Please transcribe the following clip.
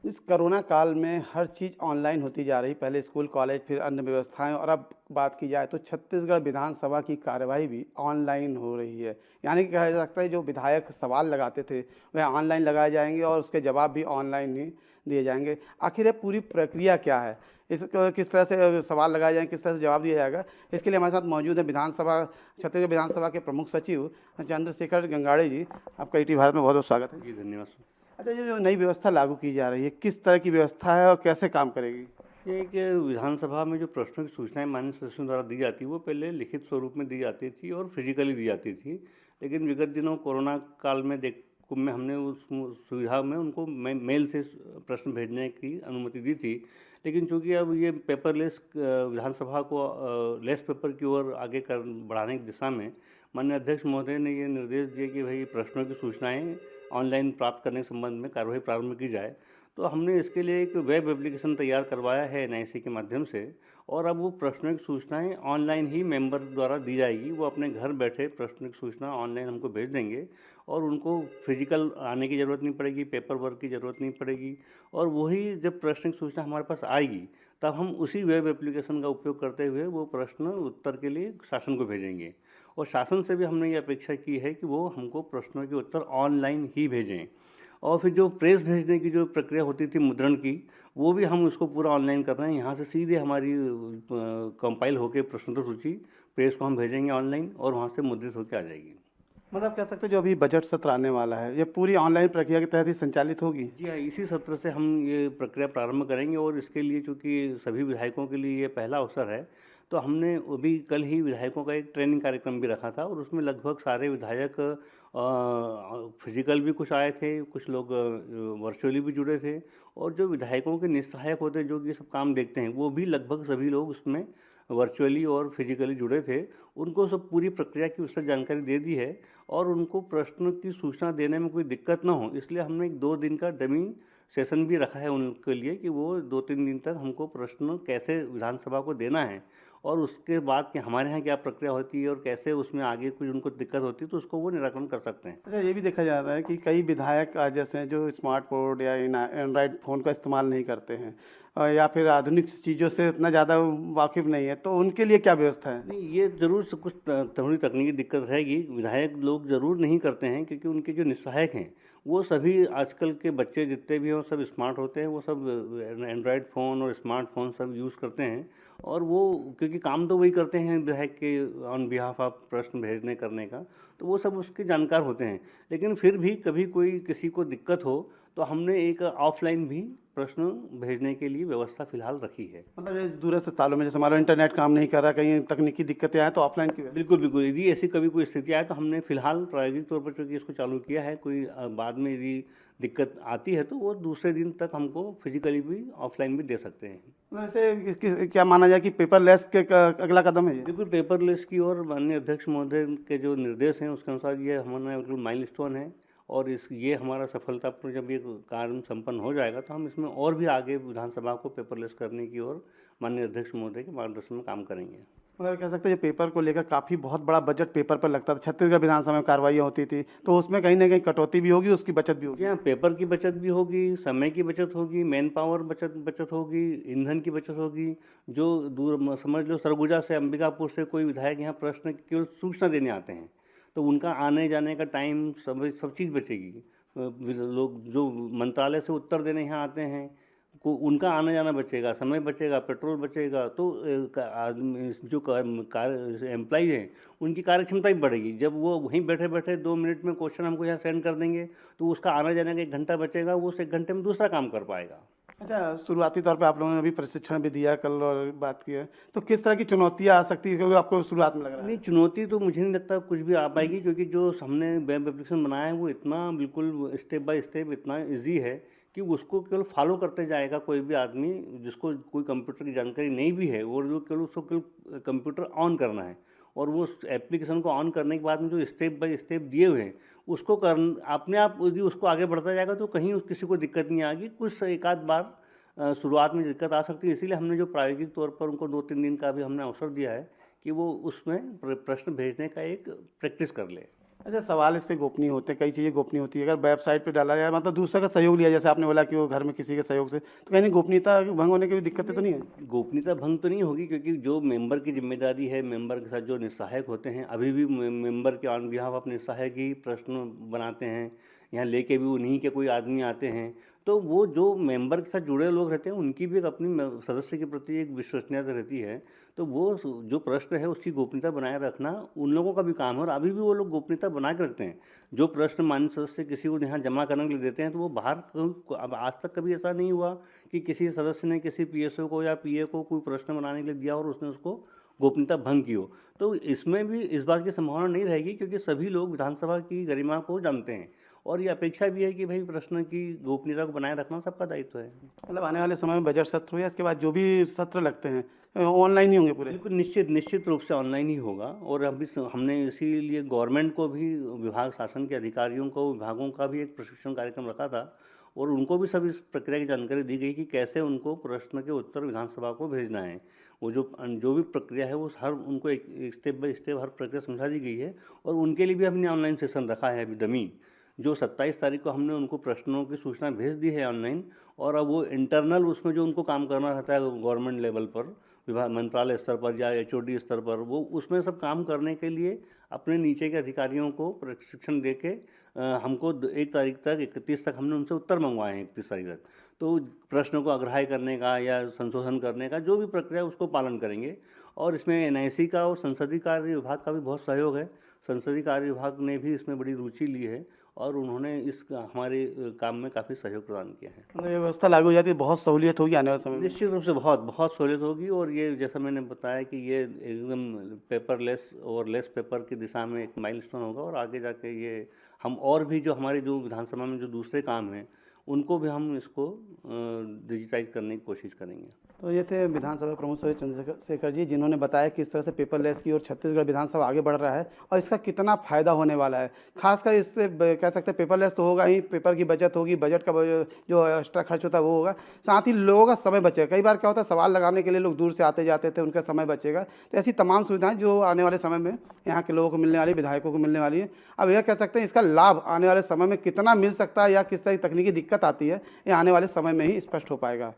इस कोरोना काल में हर चीज़ ऑनलाइन होती जा रही, पहले स्कूल, कॉलेज, फिर अन्य व्यवस्थाएँ और अब बात की जाए तो छत्तीसगढ़ विधानसभा की कार्यवाही भी ऑनलाइन हो रही है। यानी कि कहा जा सकता है जो विधायक सवाल लगाते थे, वह ऑनलाइन लगाए जाएँगे और उसके जवाब भी ऑनलाइन ही दिए जाएँगे। आखिर ये पूरी प्रक्रिया क्या है? किस तरह से सवाल लगाए जाएँगे, किस तरह से जवाब दिया जाएगा? इसके लिए हमारे साथ मौजूद है छत्तीसगढ़ विधानसभा के प्रमुख सचिव चंद्रशेखर गंगाड़े जी। आपका ईटी भारत में बहुत-बहुत स्वागत है। जी, धन्यवाद। अच्छा, ये जो नई व्यवस्था लागू की जा रही है, किस तरह की व्यवस्था है और कैसे काम करेगी? ये एक विधानसभा में जो प्रश्नों की सूचनाएँ माननीय सदस्यों द्वारा दी जाती, वो पहले लिखित स्वरूप में दी जाती थी और फिज़िकली दी जाती थी। लेकिन विगत दिनों कोरोना काल में हमने उस सुविधा में उनको मेल से प्रश्न भेजने की अनुमति दी थी। लेकिन चूँकि अब ये पेपरलेस विधानसभा को लेस पेपर की ओर आगे कर बढ़ाने की दिशा में माननीय अध्यक्ष महोदय ने ये निर्देश दिए कि भई प्रश्नों की सूचनाएँ ऑनलाइन प्राप्त करने के संबंध में कार्यवाही प्रारंभ की जाए। तो हमने इसके लिए एक वेब एप्लीकेशन तैयार करवाया है एनआईसी के माध्यम से, और अब वो प्रश्नों की सूचनाएँ ऑनलाइन ही मेंबर द्वारा दी जाएगी। वो अपने घर बैठे प्रश्न की सूचना ऑनलाइन हमको भेज देंगे और उनको फिजिकल आने की ज़रूरत नहीं पड़ेगी, पेपर वर्क की ज़रूरत नहीं पड़ेगी। और वही जब प्रश्न की सूचना हमारे पास आएगी, तब हम उसी वेब एप्लीकेशन का उपयोग करते हुए वो प्रश्न उत्तर के लिए शासन को भेजेंगे। और शासन से भी हमने ये अपेक्षा की है कि वो हमको प्रश्नों के उत्तर ऑनलाइन ही भेजें। और फिर जो प्रेस भेजने की जो प्रक्रिया होती थी मुद्रण की, वो भी हम उसको पूरा ऑनलाइन कर रहे हैं। यहाँ से सीधे हमारी कंपाइल होके प्रश्नोत्तर सूची प्रेस को हम भेजेंगे ऑनलाइन, और वहाँ से मुद्रित होके आ जाएगी। मतलब कह सकते हैं जो अभी बजट सत्र आने वाला है, ये पूरी ऑनलाइन प्रक्रिया के तहत ही संचालित होगी? जी हाँ, इसी सत्र से हम ये प्रक्रिया प्रारंभ करेंगे, और इसके लिए चूँकि सभी विधायकों के लिए ये पहला अवसर है, तो हमने अभी कल ही विधायकों का एक ट्रेनिंग कार्यक्रम भी रखा था, और उसमें लगभग सारे विधायक फिजिकल भी कुछ आए थे, कुछ लोग वर्चुअली भी जुड़े थे, और जो विधायकों के निस्सहायक होते हैं, जो कि ये सब काम देखते हैं, वो भी लगभग सभी लोग उसमें वर्चुअली और फिजिकली जुड़े थे। उनको सब पूरी प्रक्रिया की विस्तृत जानकारी दे दी है, और उनको प्रश्न की सूचना देने में कोई दिक्कत ना हो, इसलिए हमने एक 2 दिन का डमी सेशन भी रखा है उनके लिए, कि वो 2-3 दिन तक हमको प्रश्न कैसे विधानसभा को देना है, और उसके बाद कि हमारे यहाँ क्या प्रक्रिया होती है और कैसे उसमें आगे कुछ उनको दिक्कत होती है, तो उसको वो निराकरण कर सकते हैं। अच्छा, ये भी देखा जा रहा है कि कई विधायक जैसे हैं जो स्मार्ट बोर्ड या एंड्रॉइड फ़ोन का इस्तेमाल नहीं करते हैं या फिर आधुनिक चीज़ों से इतना ज़्यादा वाकिफ़ नहीं है, तो उनके लिए क्या व्यवस्था है? नहीं, ये ज़रूर से कुछ थोड़ी तकनीकी दिक्कत रहेगी। विधायक लोग ज़रूर नहीं करते हैं, क्योंकि उनके जो निस्सहायक हैं, वो सभी आजकल के बच्चे जितने भी हैं, वो सब स्मार्ट होते हैं। वो सब एंड्रॉयड फ़ोन और स्मार्टफ़ोन सब यूज़ करते हैं, और वो क्योंकि काम तो वही करते हैं विधायक के ऑन बिहाफ़ ऑफ प्रश्न भेजने करने का, तो वो सब उसके जानकार होते हैं। लेकिन फिर भी कभी कोई किसी को दिक्कत हो, तो हमने एक ऑफ़लाइन भी प्रश्न भेजने के लिए व्यवस्था फ़िलहाल रखी है। मतलब ये दूरस्थ तालों में जैसे हमारा इंटरनेट काम नहीं कर रहा, कहीं तकनीकी दिक्कतें आएँ तो ऑफ़लाइन की व्यवस्था। बिल्कुल, बिल्कुल। यदि ऐसी कभी कोई स्थिति आए, तो हमने फ़िलहाल प्रायोगिक तौर पर चूँकि इसको चालू किया है, कोई बाद में यदि दिक्कत आती है, तो वो दूसरे दिन तक हमको फ़िज़िकली भी, ऑफ़लाइन भी दे सकते हैं। मतलब ऐसे क्या माना जाए कि पेपरलेस के अगला कदम है ये? बिल्कुल पेपरलेस की ओर माननीय अध्यक्ष महोदय के जो निर्देश हैं, उसके अनुसार ये हमारा बिल्कुल माइलस्टोन है, और ये हमारा सफलतापूर्ण जब ये कार्य संपन्न हो जाएगा, तो हम इसमें और भी आगे विधानसभा को पेपरलेस करने की ओर माननीय अध्यक्ष महोदय के मार्गदर्शन में काम करेंगे। मतलब कह सकते हैं जो पेपर को लेकर काफ़ी बहुत बड़ा बजट पेपर पर लगता था, छत्तीसगढ़ विधानसभा में कार्रवाइयाँ होती थी, तो उसमें कहीं न कहीं कटौती भी होगी, उसकी बचत भी जी होगी। हाँ, पेपर की बचत भी होगी, समय की बचत होगी, मैन पावर बचत बचत होगी, ईंधन की बचत होगी। जो समझ लो सरगुजा से, अंबिकापुर से कोई विधायक यहाँ प्रश्न केवल सूचना देने आते हैं, तो उनका आने जाने का टाइम सब चीज़ बचेगी। लोग जो मंत्रालय से उत्तर देने यहाँ आते हैं, को उनका आना जाना बचेगा, समय बचेगा, पेट्रोल बचेगा, तो आदमी जो कार्य एम्प्लॉई हैं, उनकी कार्यक्षमता भी बढ़ेगी। जब वो वहीं बैठे-बैठे 2 मिनट में क्वेश्चन हमको यहाँ सेंड कर देंगे, तो उसका आने-जाने का 1 घंटा बचेगा, वो उस 1 घंटे में दूसरा काम कर पाएगा। अच्छा, शुरुआती तौर पे आप लोगों ने अभी प्रशिक्षण भी दिया कल और बात की है, तो किस तरह की चुनौतियाँ आ सकती है क्योंकि आपको शुरुआत में लग रहा नहीं, है? चुनौती तो मुझे नहीं लगता कुछ भी आ पाएगी, क्योंकि जो हमने वेब एप्लीकेशन बनाया है, वो इतना बिल्कुल स्टेप बाय स्टेप इतना ईज़ी है कि उसको केवल फॉलो करते जाएगा कोई भी आदमी, जिसको कोई कंप्यूटर की जानकारी नहीं भी है, और जो केवल उसको केवल कंप्यूटर ऑन करना है, और वो उस एप्लीकेशन को ऑन करने के बाद में जो स्टेप बाय स्टेप दिए हुए हैं, उसको अपने आप यदि उसको आगे बढ़ता जाएगा, तो कहीं किसी को दिक्कत नहीं आएगी। कुछ एक आध बार शुरुआत में दिक्कत आ सकती है, इसीलिए हमने जो प्रायोगिक तौर पर उनको 2-3 दिन का भी हमने अवसर दिया है कि वो उसमें प्रश्न भेजने का एक प्रैक्टिस कर ले। अच्छा, सवाल इसके गोपनीय होते हैं, कई चीज़ें गोपनीय होती है। अगर वेबसाइट पे डाला जाए मतलब दूसरे का सहयोग लिया, जैसे आपने बोला कि वो घर में किसी के सहयोग से, तो कहीं नहीं गोपनीयता भंग होने की भी दिक्कतें तो नहीं है? गोपनीयता भंग तो नहीं होगी, क्योंकि जो मेंबर की जिम्मेदारी है, मेंबर के साथ जो निस्सहायक होते हैं, अभी भी मेंबर के ऑन बिहाफ अपने निस्सहायक ही प्रश्न बनाते हैं, यहाँ लेके भी उन्हीं के कोई आदमी आते हैं। तो वो जो मेंबर के साथ जुड़े लोग रहते हैं, उनकी भी एक अपनी सदस्य के प्रति एक विश्वसनीयता रहती है। तो वो जो प्रश्न है उसकी गोपनीयता बनाए रखना उन लोगों का भी काम है, और अभी भी वो लोग गोपनीयता बना के रखते हैं। जो प्रश्न मान्य सदस्य किसी को यहाँ जमा करने के लिए देते हैं, तो वो बाहर अब आज तक कभी ऐसा नहीं हुआ कि किसी सदस्य ने किसी पीएसओ को या पीए को कोई प्रश्न बनाने के लिए दिया और उसने उसको गोपनीयता भंग की हो। तो इसमें भी इस बात की संभावना नहीं रहेगी, क्योंकि सभी लोग विधानसभा की गरिमा को जानते हैं, और ये अपेक्षा भी है कि भाई प्रश्न की गोपनीयता को बनाए रखना सबका दायित्व है। मतलब आने वाले समय में बजट सत्र हो या इसके बाद जो भी सत्र लगते हैं ऑनलाइन ही होंगे पूरे? बिल्कुल निश्चित रूप से ऑनलाइन ही होगा, और अभी हमने इसीलिए गवर्नमेंट को भी, विभाग शासन के अधिकारियों को, विभागों का भी एक प्रशिक्षण कार्यक्रम रखा था, और उनको भी सब इस प्रक्रिया की जानकारी दी गई कि कैसे उनको प्रश्न के उत्तर विधानसभा को भेजना है। वो जो भी प्रक्रिया है वो हर उनको एक स्टेप बाय स्टेप हर प्रक्रिया समझा दी गई है, और उनके लिए भी हमने ऑनलाइन सेशन रखा है अभी डमी। जो 27 तारीख को हमने उनको प्रश्नों की सूचना भेज दी है ऑनलाइन, और अब वो इंटरनल उसमें जो उनको काम करना रहता है गवर्नमेंट लेवल पर, विभाग मंत्रालय स्तर पर या एचओडी स्तर पर, वो उसमें सब काम करने के लिए अपने नीचे के अधिकारियों को प्रशिक्षण दे के हमको 1 तारीख तक, 31 तक हमने उनसे उत्तर मंगवाए हैं, 31 तारीख तक। तो प्रश्न को अग्राह्य करने का या संशोधन करने का जो भी प्रक्रिया उसको पालन करेंगे। और इसमें एनआईसी का और संसदीय कार्य विभाग का भी बहुत सहयोग है। संसदीय कार्य विभाग ने भी इसमें बड़ी रुचि ली है, और उन्होंने इस हमारे काम में काफ़ी सहयोग प्रदान किया है। मतलब ये व्यवस्था लागू हो जाती है, बहुत सहूलियत होगी आने वाले समय में? निश्चित रूप से बहुत बहुत सहूलियत होगी, और ये जैसा मैंने बताया कि ये एकदम पेपरलेस और लेस पेपर की दिशा में एक माइलस्टोन होगा, और आगे जाके ये हम और भी जो हमारे जो विधानसभा में जो दूसरे काम हैं उनको भी हम इसको डिजिटाइज करने की कोशिश करेंगे। तो ये थे विधानसभा प्रमुख श्री चंद्रशेखर जी, जिन्होंने बताया किस तरह से पेपरलेस की ओर छत्तीसगढ़ विधानसभा आगे बढ़ रहा है और इसका कितना फ़ायदा होने वाला है। खासकर इससे कह सकते हैं पेपरलेस तो होगा ही, पेपर की बचत होगी, बजट का जो एक्स्ट्रा खर्च होता है वो होगा, साथ ही लोगों का समय बचेगा। कई बार क्या होता है, सवाल लगाने के लिए लोग दूर से आते जाते थे, उनका समय बचेगा। तो ऐसी तमाम सुविधाएँ जो आने वाले समय में यहाँ के लोगों को मिलने वाली, विधायकों को मिलने वाली है। अब यह कह सकते हैं इसका लाभ आने वाले समय में कितना मिल सकता है या किस तरह की तकनीकी दिक्कत आती है, ये आने वाले समय में ही स्पष्ट हो पाएगा।